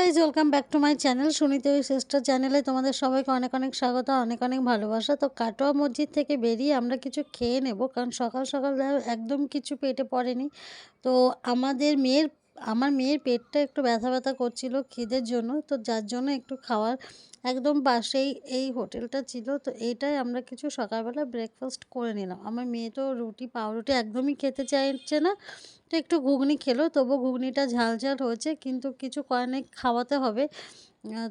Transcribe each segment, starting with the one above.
Guys, welcome back to my channel Suniti ওই sister চ্যানেলে তোমাদের সবাইকে অনেক অনেক স্বাগত, অনেক অনেক ভালোবাসা। তো কাটোয়া মসজিদ থেকে বেরিয়ে আমরা কিছু খেয়ে নেব, কারণ সকাল সকাল একদম কিছু পেটে পড়েনি। তো আমার মেয়ের পেটটা একটু ব্যথা ব্যথা করছিল খিদের জন্য, তো যার জন্য একটু খাওয়ার একদম পাশেই এই হোটেলটা ছিল। তো এইটাই আমরা কিছু সকালবেলা ব্রেকফাস্ট করে নিলাম। আমার মেয়ে তো রুটি পাউরুটি একদমই খেতে চাইছে না, তো একটু ঘুগনি খেলো, তবু ঘুগনিটা ঝাল ঝাল হয়েছে, কিন্তু কিছু করার নেই, খাওয়াতে হবে।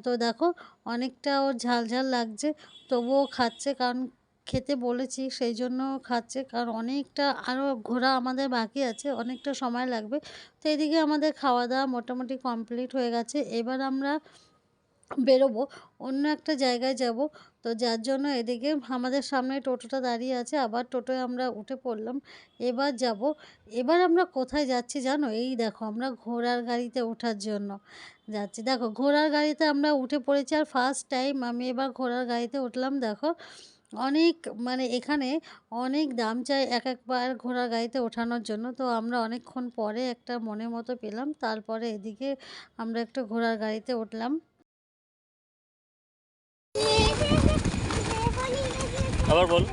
তো দেখো, অনেকটা ওর ঝাল ঝাল লাগছে, তবুও খাচ্ছে, কারণ খেতে বলেছি সেই জন্য খাচ্ছে, কারণ অনেকটা আরও ঘোরা আমাদের বাকি আছে, অনেকটা সময় লাগবে। তো এদিকে আমাদের খাওয়া দাওয়া মোটামুটি কমপ্লিট হয়ে গেছে। এবার আমরা বেরোবো, অন্য একটা জায়গায় যাব। তো যার জন্য এদিকে আমাদের সামনে টোটোটা দাঁড়িয়ে আছে, আবার টোটোয় আমরা উঠে পড়লাম। এবার যাব। এবার আমরা কোথায় যাচ্ছি জানো? এই দেখো, আমরা ঘোড়ার গাড়িতে ওঠার জন্য যাচ্ছি। দেখো, ঘোড়ার গাড়িতে আমরা উঠে পড়েছি, আর ফার্স্ট টাইম আমি এবার ঘোড়ার গাড়িতে উঠলাম। দেখো, অনেক মানে এখানে অনেক দাম চাই এক একবার ঘোড়ার গাড়িতে ওঠানোর জন্য। তো আমরা অনেকক্ষণ পরে একটা মনের মতো পেলাম, তারপরে এদিকে আমরা একটা ঘোড়ার গাড়িতে উঠলাম। আবার বল।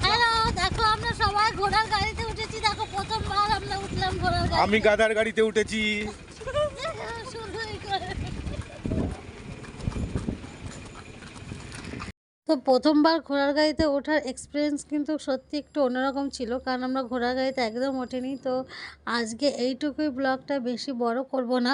হ্যালো, দেখো আমরা সবাই ঘোড়ার গাড়িতে উঠেছি। দেখো, প্রথমবার আমরা উঠলাম ঘোড়ার গাড়িতে। আমি গাধার গাড়িতে উঠেছি। শুরুই করে। তো প্রথমবার ঘোড়ার গাড়িতে ওঠার এক্সপিরিয়েন্স কিন্তু সত্যি একটু অন্যরকম ছিল, কারণ আমরা ঘোড়ার গাড়িতে একদম ওঠিনি। তো আজকে এইটুকুই, ব্লগটা বেশি বড় করব না।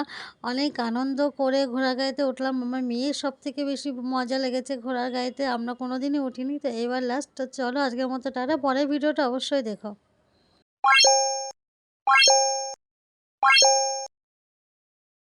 অনেক আনন্দ করে ঘোড়ার গাড়িতে উঠলাম। আমার মেয়ের সব থেকে বেশি মজা লেগেছে ঘোড়ার গাড়িতে, আমরা কোনো দিনই উঠিনি। তো এবার লাস্ট, তো চলো আজকের মতো টাটা, পরের ভিডিওটা অবশ্যই দেখো।